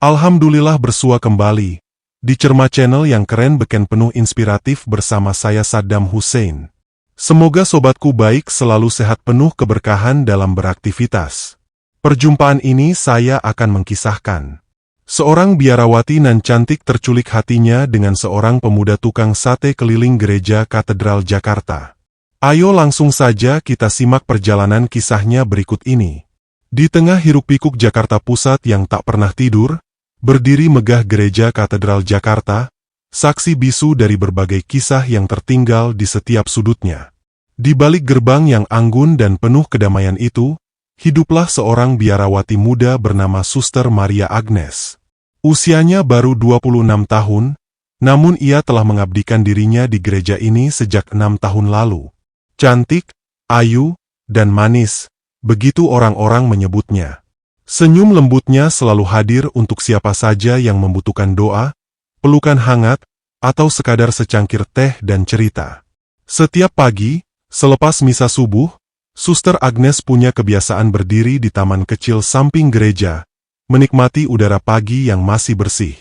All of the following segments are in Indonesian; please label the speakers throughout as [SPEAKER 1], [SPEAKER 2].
[SPEAKER 1] Alhamdulillah bersua kembali di Cerma Channel yang keren beken penuh inspiratif bersama saya Saddam Hussein. Semoga sobatku baik selalu sehat penuh keberkahan dalam beraktivitas. Perjumpaan ini saya akan mengkisahkan seorang biarawati nan cantik terculik hatinya dengan seorang pemuda tukang sate keliling gereja Katedral Jakarta. Ayo langsung saja kita simak perjalanan kisahnya berikut ini. Di tengah hiruk-pikuk Jakarta Pusat yang tak pernah tidur, berdiri megah gereja Katedral Jakarta, saksi bisu dari berbagai kisah yang tertinggal di setiap sudutnya. Di balik gerbang yang anggun dan penuh kedamaian itu, hiduplah seorang biarawati muda bernama Suster Maria Agnes. Usianya baru 26 tahun, namun ia telah mengabdikan dirinya di gereja ini sejak 6 tahun lalu. Cantik, ayu, dan manis, begitu orang-orang menyebutnya. Senyum lembutnya selalu hadir untuk siapa saja yang membutuhkan doa, pelukan hangat, atau sekadar secangkir teh dan cerita. Setiap pagi, selepas misa subuh, Suster Agnes punya kebiasaan berdiri di taman kecil samping gereja, menikmati udara pagi yang masih bersih.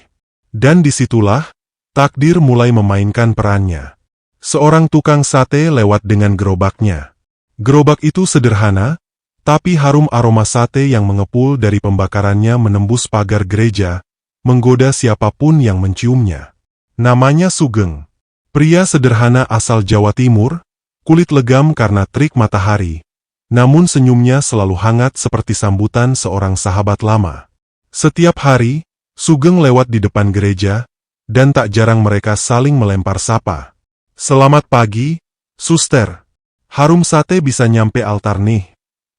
[SPEAKER 1] Dan disitulah, takdir mulai memainkan perannya. Seorang tukang sate lewat dengan gerobaknya. Gerobak itu sederhana, tapi harum aroma sate yang mengepul dari pembakarannya menembus pagar gereja, menggoda siapapun yang menciumnya. Namanya Sugeng. Pria sederhana asal Jawa Timur, kulit legam karena terik matahari, namun senyumnya selalu hangat seperti sambutan seorang sahabat lama. Setiap hari, Sugeng lewat di depan gereja, dan tak jarang mereka saling melempar sapa. "Selamat pagi, Suster. Harum sate bisa nyampe altar nih,"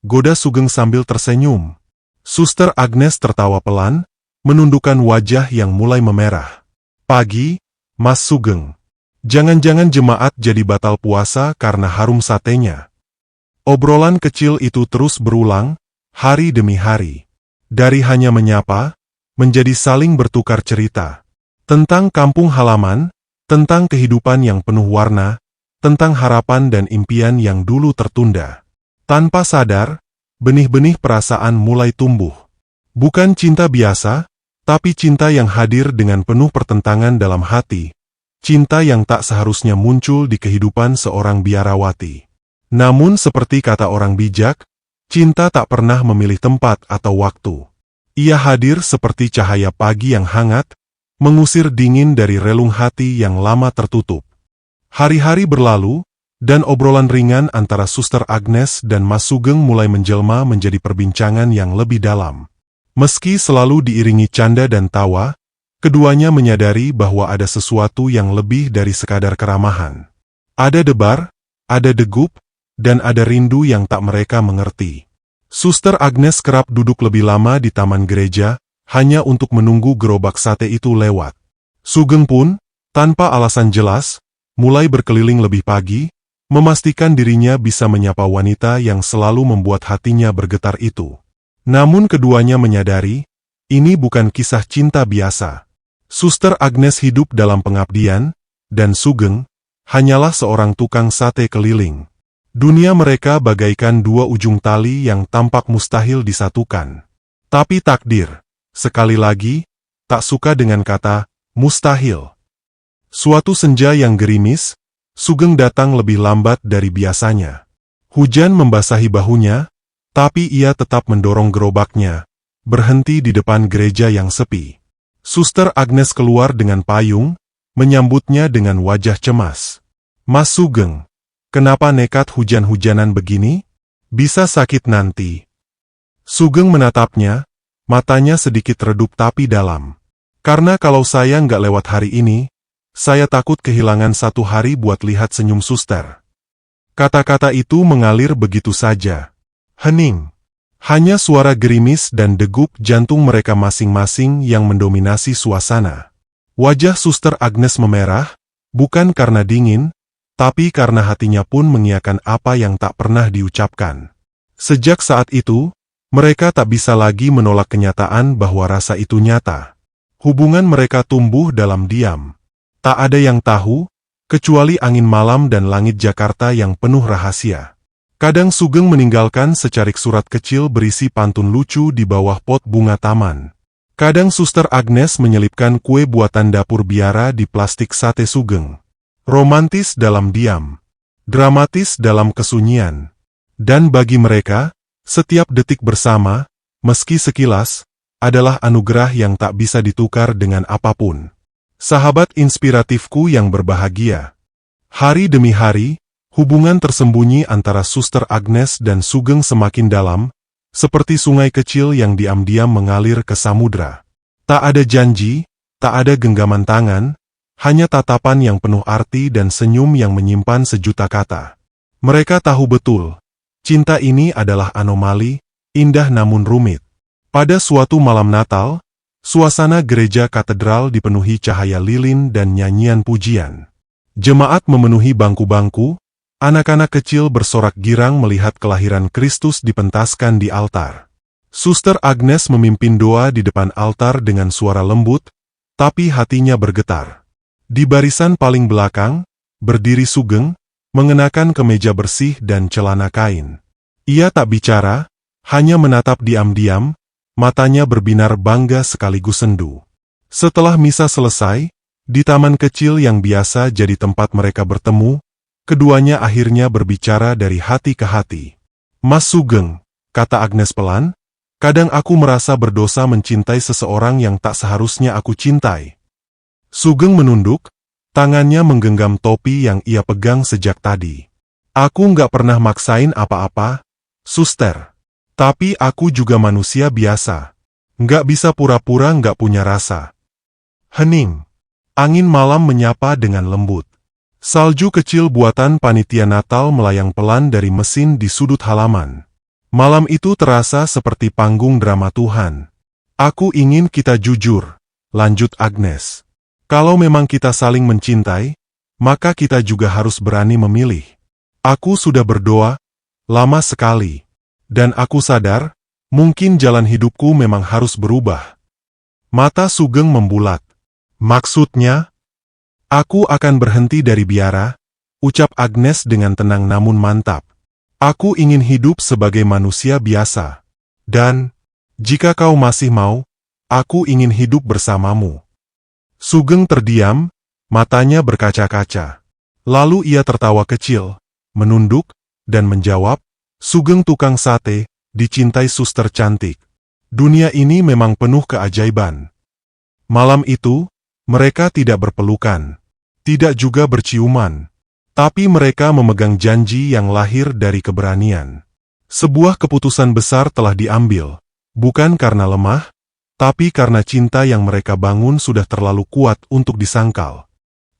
[SPEAKER 1] goda Sugeng sambil tersenyum. Suster Agnes tertawa pelan, menundukkan wajah yang mulai memerah. "Pagi, Mas Sugeng. Jangan-jangan jemaat jadi batal puasa karena harum satenya." Obrolan kecil itu terus berulang, hari demi hari. Dari hanya menyapa, menjadi saling bertukar cerita. Tentang kampung halaman, tentang kehidupan yang penuh warna, tentang harapan dan impian yang dulu tertunda. Tanpa sadar, benih-benih perasaan mulai tumbuh. Bukan cinta biasa, tapi cinta yang hadir dengan penuh pertentangan dalam hati. Cinta yang tak seharusnya muncul di kehidupan seorang biarawati. Namun seperti kata orang bijak, cinta tak pernah memilih tempat atau waktu. Ia hadir seperti cahaya pagi yang hangat, mengusir dingin dari relung hati yang lama tertutup. Hari-hari berlalu, dan obrolan ringan antara Suster Agnes dan Mas Sugeng mulai menjelma menjadi perbincangan yang lebih dalam. Meski selalu diiringi canda dan tawa, keduanya menyadari bahwa ada sesuatu yang lebih dari sekadar keramahan. Ada debar, ada degup, dan ada rindu yang tak mereka mengerti. Suster Agnes kerap duduk lebih lama di taman gereja, hanya untuk menunggu gerobak sate itu lewat. Sugeng pun, tanpa alasan jelas, mulai berkeliling lebih pagi, memastikan dirinya bisa menyapa wanita yang selalu membuat hatinya bergetar itu. Namun keduanya menyadari, ini bukan kisah cinta biasa. Suster Agnes hidup dalam pengabdian, dan Sugeng hanyalah seorang tukang sate keliling. Dunia mereka bagaikan dua ujung tali yang tampak mustahil disatukan. Tapi takdir, sekali lagi, tak suka dengan kata mustahil. Suatu senja yang gerimis, Sugeng datang lebih lambat dari biasanya. Hujan membasahi bahunya, tapi ia tetap mendorong gerobaknya, berhenti di depan gereja yang sepi. Suster Agnes keluar dengan payung, menyambutnya dengan wajah cemas. "Mas Sugeng, kenapa nekat hujan-hujanan begini? Bisa sakit nanti." Sugeng menatapnya, matanya sedikit redup tapi dalam. "Karena kalau saya nggak lewat hari ini, saya takut kehilangan satu hari buat lihat senyum Suster." Kata-kata itu mengalir begitu saja. Hening. Hanya suara gerimis dan degup jantung mereka masing-masing yang mendominasi suasana. Wajah Suster Agnes memerah, bukan karena dingin, tapi karena hatinya pun mengiyakan apa yang tak pernah diucapkan. Sejak saat itu, mereka tak bisa lagi menolak kenyataan bahwa rasa itu nyata. Hubungan mereka tumbuh dalam diam. Tak ada yang tahu, kecuali angin malam dan langit Jakarta yang penuh rahasia. Kadang Sugeng meninggalkan secarik surat kecil berisi pantun lucu di bawah pot bunga taman. Kadang Suster Agnes menyelipkan kue buatan dapur biara di plastik sate Sugeng. Romantis dalam diam, dramatis dalam kesunyian. Dan bagi mereka, setiap detik bersama, meski sekilas, adalah anugerah yang tak bisa ditukar dengan apapun. Sahabat inspiratifku yang berbahagia. Hari demi hari, hubungan tersembunyi antara Suster Agnes dan Sugeng semakin dalam, seperti sungai kecil yang diam-diam mengalir ke samudra. Tak ada janji, tak ada genggaman tangan, hanya tatapan yang penuh arti dan senyum yang menyimpan sejuta kata. Mereka tahu betul, cinta ini adalah anomali, indah namun rumit. Pada suatu malam Natal, suasana gereja katedral dipenuhi cahaya lilin dan nyanyian pujian. Jemaat memenuhi bangku-bangku, anak-anak kecil bersorak girang melihat kelahiran Kristus dipentaskan di altar. Suster Agnes memimpin doa di depan altar dengan suara lembut, tapi hatinya bergetar. Di barisan paling belakang, berdiri Sugeng, mengenakan kemeja bersih dan celana kain. Ia tak bicara, hanya menatap diam-diam, matanya berbinar bangga sekaligus sendu. Setelah misa selesai, di taman kecil yang biasa jadi tempat mereka bertemu, keduanya akhirnya berbicara dari hati ke hati. "Mas Sugeng," kata Agnes pelan, "kadang aku merasa berdosa mencintai seseorang yang tak seharusnya aku cintai." Sugeng menunduk, tangannya menggenggam topi yang ia pegang sejak tadi. "Aku nggak pernah maksain apa-apa, Suster. Tapi aku juga manusia biasa. Nggak bisa pura-pura nggak punya rasa." Hening. Angin malam menyapa dengan lembut. Salju kecil buatan panitia Natal melayang pelan dari mesin di sudut halaman. Malam itu terasa seperti panggung drama Tuhan. "Aku ingin kita jujur," lanjut Agnes. "Kalau memang kita saling mencintai, maka kita juga harus berani memilih. Aku sudah berdoa, lama sekali. Dan aku sadar, mungkin jalan hidupku memang harus berubah." Mata Sugeng membulat. "Maksudnya?" "Aku akan berhenti dari biara," ucap Agnes dengan tenang namun mantap. "Aku ingin hidup sebagai manusia biasa. Dan, jika kau masih mau, aku ingin hidup bersamamu." Sugeng terdiam, matanya berkaca-kaca. Lalu ia tertawa kecil, menunduk, dan menjawab, "Sugeng tukang sate, dicintai suster cantik. Dunia ini memang penuh keajaiban." Malam itu, mereka tidak berpelukan, tidak juga berciuman, tapi mereka memegang janji yang lahir dari keberanian. Sebuah keputusan besar telah diambil, bukan karena lemah, tapi karena cinta yang mereka bangun sudah terlalu kuat untuk disangkal.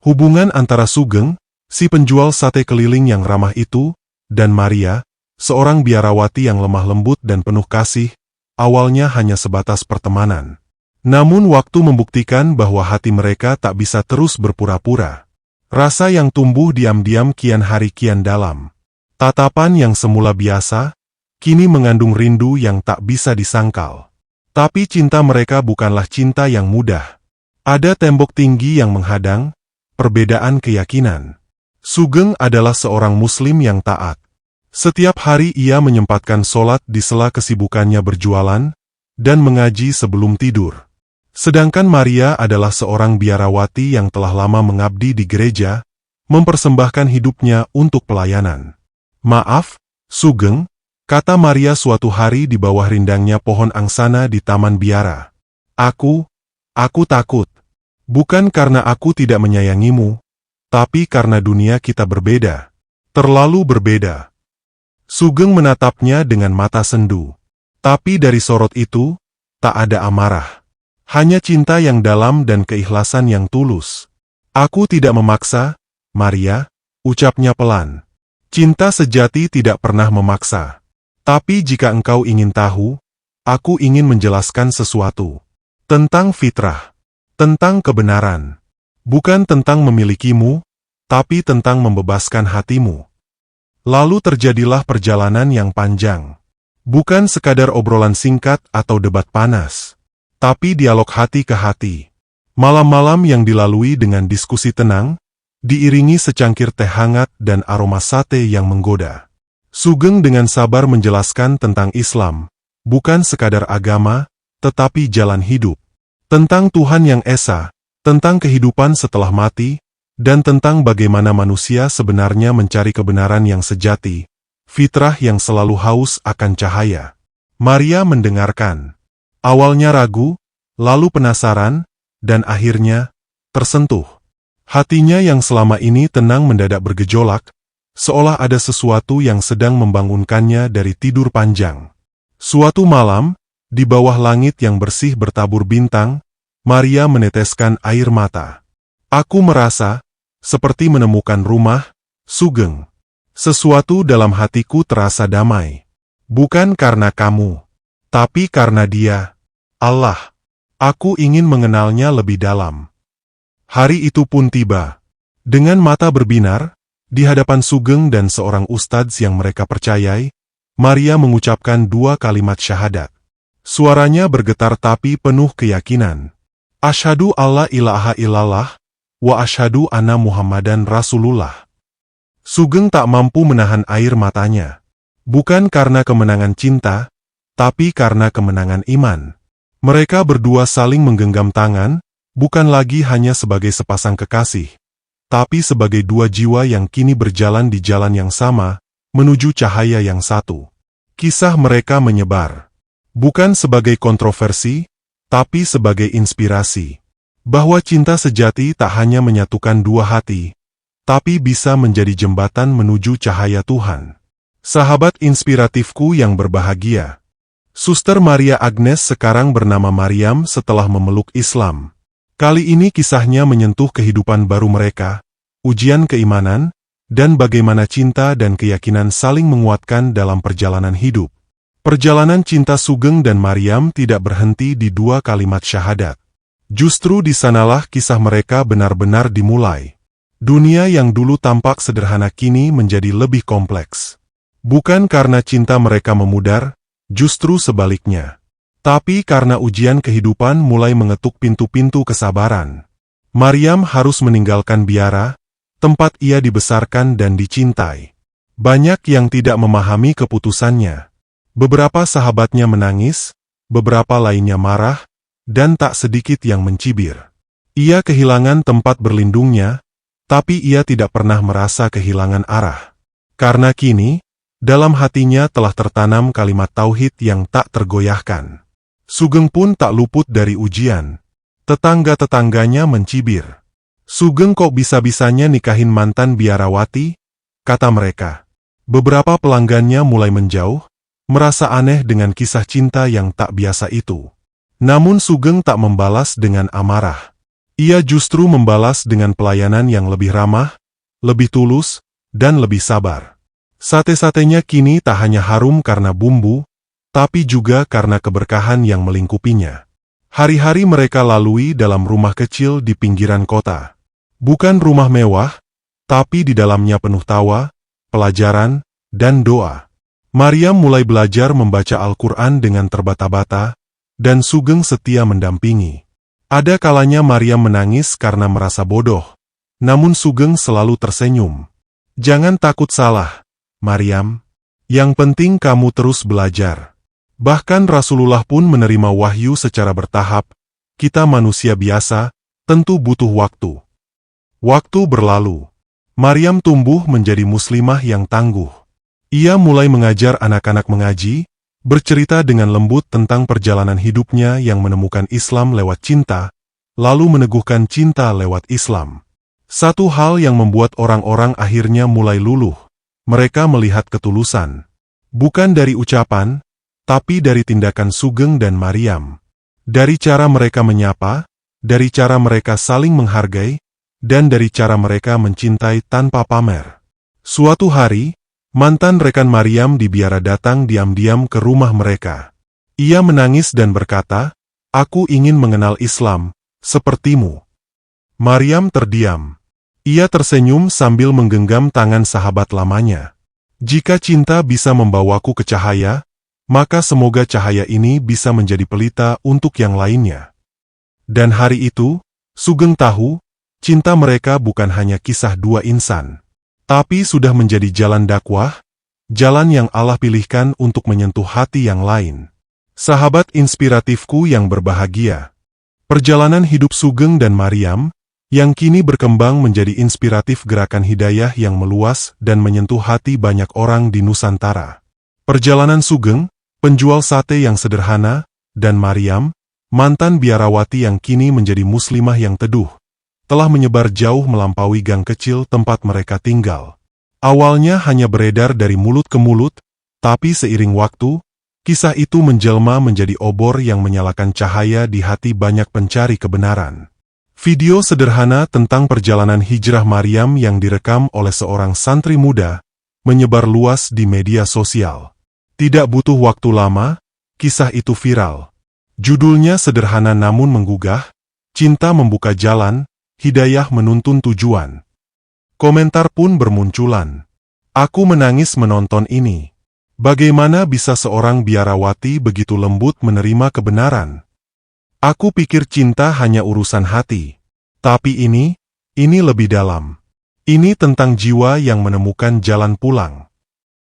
[SPEAKER 1] Hubungan antara Sugeng, si penjual sate keliling yang ramah itu, dan Maria, seorang biarawati yang lemah lembut dan penuh kasih, awalnya hanya sebatas pertemanan. Namun waktu membuktikan bahwa hati mereka tak bisa terus berpura-pura. Rasa yang tumbuh diam-diam kian hari kian dalam. Tatapan yang semula biasa, kini mengandung rindu yang tak bisa disangkal. Tapi cinta mereka bukanlah cinta yang mudah. Ada tembok tinggi yang menghadang, perbedaan keyakinan. Sugeng adalah seorang Muslim yang taat. Setiap hari ia menyempatkan sholat di sela kesibukannya berjualan, dan mengaji sebelum tidur. Sedangkan Maria adalah seorang biarawati yang telah lama mengabdi di gereja, mempersembahkan hidupnya untuk pelayanan. "Maaf, Sugeng," kata Maria suatu hari di bawah rindangnya pohon angsana di taman biara. Aku takut. Bukan karena aku tidak menyayangimu, tapi karena dunia kita berbeda. Terlalu berbeda." Sugeng menatapnya dengan mata sendu. Tapi dari sorot itu, tak ada amarah. Hanya cinta yang dalam dan keikhlasan yang tulus. "Aku tidak memaksa, Maria," ucapnya pelan. "Cinta sejati tidak pernah memaksa. Tapi jika engkau ingin tahu, aku ingin menjelaskan sesuatu. Tentang fitrah. Tentang kebenaran. Bukan tentang memilikimu, tapi tentang membebaskan hatimu." Lalu terjadilah perjalanan yang panjang. Bukan sekadar obrolan singkat atau debat panas, tapi dialog hati ke hati. Malam-malam yang dilalui dengan diskusi tenang, diiringi secangkir teh hangat dan aroma sate yang menggoda. Sugeng dengan sabar menjelaskan tentang Islam, bukan sekadar agama, tetapi jalan hidup. Tentang Tuhan yang esa, tentang kehidupan setelah mati, dan tentang bagaimana manusia sebenarnya mencari kebenaran yang sejati, fitrah yang selalu haus akan cahaya. Maria mendengarkan. Awalnya ragu, lalu penasaran, dan akhirnya tersentuh. Hatinya yang selama ini tenang mendadak bergejolak, seolah ada sesuatu yang sedang membangunkannya dari tidur panjang. Suatu malam, di bawah langit yang bersih bertabur bintang, Maria meneteskan air mata. Aku merasa seperti menemukan rumah, Sugeng. Sesuatu dalam hatiku terasa damai. Bukan karena kamu, tapi karena Dia, Allah. Aku ingin mengenalnya lebih dalam. Hari itu pun tiba. Dengan mata berbinar, di hadapan Sugeng dan seorang ustadz yang mereka percayai, Maria mengucapkan 2 kalimat syahadat. Suaranya bergetar tapi penuh keyakinan. Asyhadu alla ilaha illallah, wa asyhadu anna Muhammadan Rasulullah. Sugeng tak mampu menahan air matanya. Bukan karena kemenangan cinta, tapi karena kemenangan iman. Mereka berdua saling menggenggam tangan, bukan lagi hanya sebagai sepasang kekasih, tapi sebagai 2 jiwa yang kini berjalan di jalan yang sama, menuju cahaya yang satu. Kisah mereka menyebar. Bukan sebagai kontroversi, tapi sebagai inspirasi. Bahwa cinta sejati tak hanya menyatukan 2 hati, tapi bisa menjadi jembatan menuju cahaya Tuhan. Sahabat inspiratifku yang berbahagia. Suster Maria Agnes sekarang bernama Mariam setelah memeluk Islam. Kali ini kisahnya menyentuh kehidupan baru mereka, ujian keimanan, dan bagaimana cinta dan keyakinan saling menguatkan dalam perjalanan hidup. Perjalanan cinta Sugeng dan Mariam tidak berhenti di 2 kalimat syahadat. Justru di sanalah kisah mereka benar-benar dimulai. Dunia yang dulu tampak sederhana kini menjadi lebih kompleks. Bukan karena cinta mereka memudar, justru sebaliknya. Tapi karena ujian kehidupan mulai mengetuk pintu-pintu kesabaran. Mariam harus meninggalkan biara, tempat ia dibesarkan dan dicintai. Banyak yang tidak memahami keputusannya. Beberapa sahabatnya menangis, beberapa lainnya marah, dan tak sedikit yang mencibir. Ia kehilangan tempat berlindungnya, tapi ia tidak pernah merasa kehilangan arah. Karena kini, dalam hatinya telah tertanam kalimat tauhid yang tak tergoyahkan. Sugeng pun tak luput dari ujian. Tetangga-tetangganya mencibir. Sugeng kok bisa-bisanya nikahin mantan biarawati? Kata mereka. Beberapa pelanggannya mulai menjauh, merasa aneh dengan kisah cinta yang tak biasa itu. Namun Sugeng tak membalas dengan amarah. Ia justru membalas dengan pelayanan yang lebih ramah, lebih tulus, dan lebih sabar. Sate-satenya kini tak hanya harum karena bumbu, tapi juga karena keberkahan yang melingkupinya. Hari-hari mereka lalui dalam rumah kecil di pinggiran kota. Bukan rumah mewah, tapi di dalamnya penuh tawa, pelajaran, dan doa. Mariam mulai belajar membaca Al-Quran dengan terbata-bata, dan Sugeng setia mendampingi. Ada kalanya Mariam menangis karena merasa bodoh, namun Sugeng selalu tersenyum. Jangan takut salah, Mariam. Yang penting kamu terus belajar. Bahkan Rasulullah pun menerima wahyu secara bertahap. Kita manusia biasa, tentu butuh waktu. Waktu berlalu. Mariam tumbuh menjadi muslimah yang tangguh. Ia mulai mengajar anak-anak mengaji, bercerita dengan lembut tentang perjalanan hidupnya yang menemukan Islam lewat cinta, lalu meneguhkan cinta lewat Islam. Satu hal yang membuat orang-orang akhirnya mulai luluh. Mereka melihat ketulusan. Bukan dari ucapan, tapi dari tindakan Sugeng dan Mariam. Dari cara mereka menyapa, dari cara mereka saling menghargai, dan dari cara mereka mencintai tanpa pamer. Suatu hari, mantan rekan Mariam di biara datang diam-diam ke rumah mereka. Ia menangis dan berkata, "Aku ingin mengenal Islam, sepertimu." Mariam terdiam. Ia tersenyum sambil menggenggam tangan sahabat lamanya. "Jika cinta bisa membawaku ke cahaya, maka semoga cahaya ini bisa menjadi pelita untuk yang lainnya." Dan hari itu, Sugeng tahu, cinta mereka bukan hanya kisah 2 insan. Tapi sudah menjadi jalan dakwah, jalan yang Allah pilihkan untuk menyentuh hati yang lain. Sahabat inspiratifku yang berbahagia. Perjalanan hidup Sugeng dan Maryam, yang kini berkembang menjadi inspiratif gerakan hidayah yang meluas dan menyentuh hati banyak orang di Nusantara. Perjalanan Sugeng, penjual sate yang sederhana, dan Maryam, mantan biarawati yang kini menjadi muslimah yang teduh, telah menyebar jauh melampaui gang kecil tempat mereka tinggal. Awalnya hanya beredar dari mulut ke mulut, tapi seiring waktu, kisah itu menjelma menjadi obor yang menyalakan cahaya di hati banyak pencari kebenaran. Video sederhana tentang perjalanan hijrah Maryam yang direkam oleh seorang santri muda, menyebar luas di media sosial. Tidak butuh waktu lama, kisah itu viral. Judulnya sederhana namun menggugah, cinta membuka jalan, hidayah menuntun tujuan. Komentar pun bermunculan. Aku menangis menonton ini. Bagaimana bisa seorang biarawati begitu lembut menerima kebenaran? Aku pikir cinta hanya urusan hati. Tapi ini lebih dalam. Ini tentang jiwa yang menemukan jalan pulang.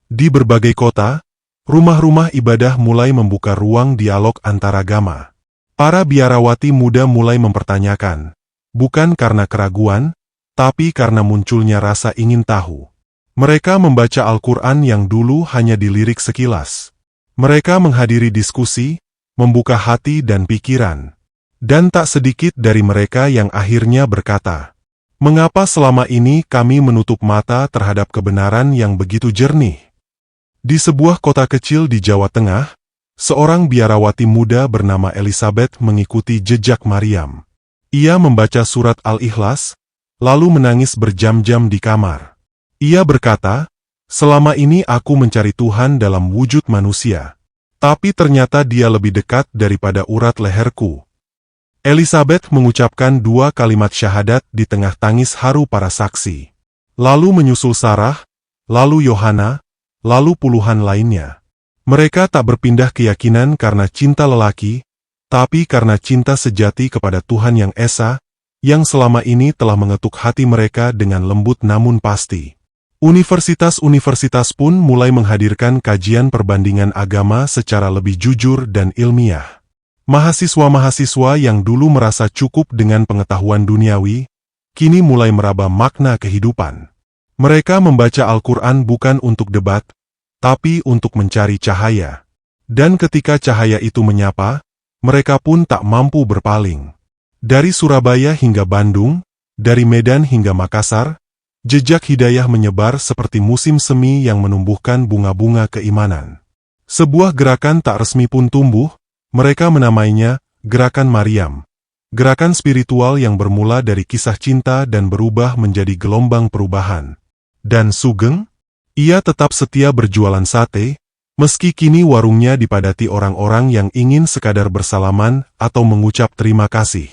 [SPEAKER 1] Di berbagai kota, rumah-rumah ibadah mulai membuka ruang dialog antaragama. Para biarawati muda mulai mempertanyakan, bukan karena keraguan, tapi karena munculnya rasa ingin tahu. Mereka membaca Al-Quran yang dulu hanya dilirik sekilas. Mereka menghadiri diskusi, membuka hati dan pikiran. Dan tak sedikit dari mereka yang akhirnya berkata, "Mengapa selama ini kami menutup mata terhadap kebenaran yang begitu jernih?" Di sebuah kota kecil di Jawa Tengah, seorang biarawati muda bernama Elizabeth mengikuti jejak Maryam. Ia membaca surat Al-Ikhlas, lalu menangis berjam-jam di kamar. Ia berkata, "Selama ini aku mencari Tuhan dalam wujud manusia. Tapi ternyata Dia lebih dekat daripada urat leherku." Elizabeth mengucapkan 2 kalimat syahadat di tengah tangis haru para saksi. Lalu menyusul Sarah, lalu Yohana, lalu puluhan lainnya. Mereka tak berpindah keyakinan karena cinta lelaki, tapi karena cinta sejati kepada Tuhan yang Esa, yang selama ini telah mengetuk hati mereka dengan lembut namun pasti. Universitas-universitas pun mulai menghadirkan kajian perbandingan agama secara lebih jujur dan ilmiah. Mahasiswa-mahasiswa yang dulu merasa cukup dengan pengetahuan duniawi, kini mulai meraba makna kehidupan. Mereka membaca Al-Quran bukan untuk debat, tapi untuk mencari cahaya. Dan ketika cahaya itu menyapa, mereka pun tak mampu berpaling. Dari Surabaya hingga Bandung, dari Medan hingga Makassar, jejak hidayah menyebar seperti musim semi yang menumbuhkan bunga-bunga keimanan. Sebuah gerakan tak resmi pun tumbuh, mereka menamainya Gerakan Maryam. Gerakan spiritual yang bermula dari kisah cinta dan berubah menjadi gelombang perubahan. Dan Sugeng? Ia tetap setia berjualan sate, meski kini warungnya dipadati orang-orang yang ingin sekadar bersalaman atau mengucap terima kasih.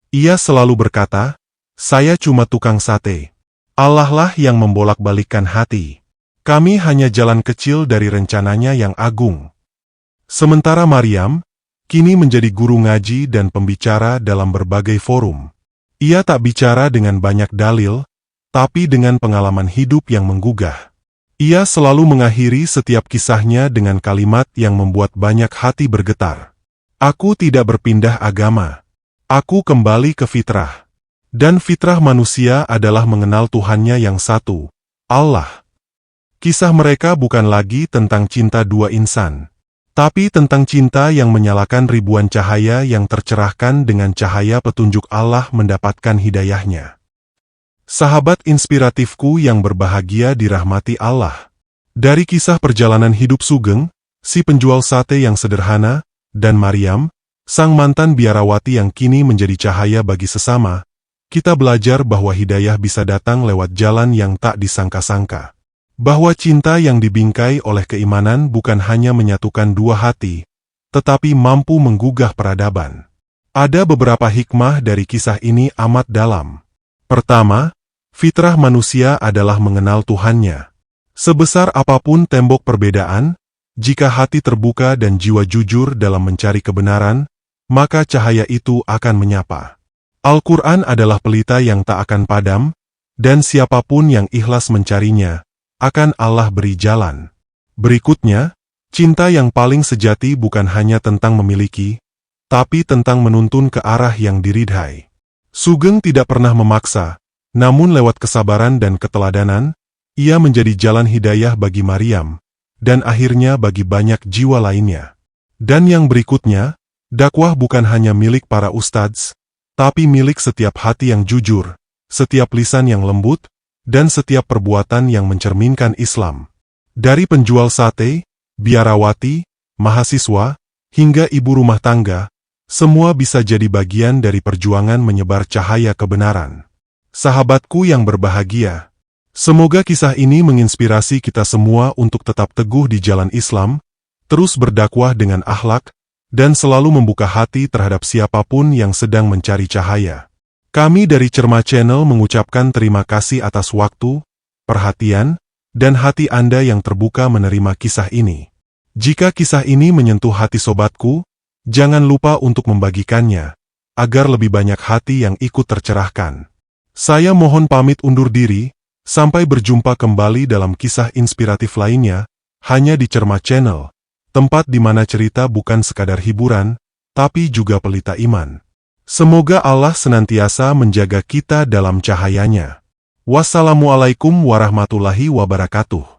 [SPEAKER 1] Ia selalu berkata, "Saya cuma tukang sate. Allah lah yang membolak-balikkan hati. Kami hanya jalan kecil dari rencananya yang agung." Sementara Maryam, kini menjadi guru ngaji dan pembicara dalam berbagai forum. Ia tak bicara dengan banyak dalil, tapi dengan pengalaman hidup yang menggugah. Ia selalu mengakhiri setiap kisahnya dengan kalimat yang membuat banyak hati bergetar. "Aku tidak berpindah agama. Aku kembali ke fitrah. Dan fitrah manusia adalah mengenal Tuhannya yang satu, Allah." Kisah mereka bukan lagi tentang cinta dua insan, tapi tentang cinta yang menyalakan ribuan cahaya yang tercerahkan dengan cahaya petunjuk Allah mendapatkan hidayahnya. Sahabat inspiratifku yang berbahagia dirahmati Allah. Dari kisah perjalanan hidup Sugeng, si penjual sate yang sederhana, dan Maryam, sang mantan biarawati yang kini menjadi cahaya bagi sesama, kita belajar bahwa hidayah bisa datang lewat jalan yang tak disangka-sangka. Bahwa cinta yang dibingkai oleh keimanan bukan hanya menyatukan dua hati, tetapi mampu menggugah peradaban. Ada beberapa hikmah dari kisah ini amat dalam. Pertama, fitrah manusia adalah mengenal Tuhannya. Sebesar apapun tembok perbedaan, jika hati terbuka dan jiwa jujur dalam mencari kebenaran, maka cahaya itu akan menyapa. Al-Quran adalah pelita yang tak akan padam, dan siapapun yang ikhlas mencarinya, akan Allah beri jalan. Berikutnya, cinta yang paling sejati bukan hanya tentang memiliki, tapi tentang menuntun ke arah yang diridhai. Sugeng tidak pernah memaksa, namun lewat kesabaran dan keteladanan, ia menjadi jalan hidayah bagi Maryam, dan akhirnya bagi banyak jiwa lainnya. Dan yang berikutnya, dakwah bukan hanya milik para ustadz, tapi milik setiap hati yang jujur, setiap lisan yang lembut, dan setiap perbuatan yang mencerminkan Islam. Dari penjual sate, biarawati, mahasiswa, hingga ibu rumah tangga, semua bisa jadi bagian dari perjuangan menyebar cahaya kebenaran. Sahabatku yang berbahagia, semoga kisah ini menginspirasi kita semua untuk tetap teguh di jalan Islam, terus berdakwah dengan akhlak, dan selalu membuka hati terhadap siapapun yang sedang mencari cahaya. Kami dari Cerma Channel mengucapkan terima kasih atas waktu, perhatian, dan hati Anda yang terbuka menerima kisah ini. Jika kisah ini menyentuh hati sobatku, jangan lupa untuk membagikannya, agar lebih banyak hati yang ikut tercerahkan. Saya mohon pamit undur diri, sampai berjumpa kembali dalam kisah inspiratif lainnya, hanya di Cerma Channel, tempat di mana cerita bukan sekadar hiburan, tapi juga pelita iman. Semoga Allah senantiasa menjaga kita dalam cahayanya. Wassalamualaikum warahmatullahi wabarakatuh.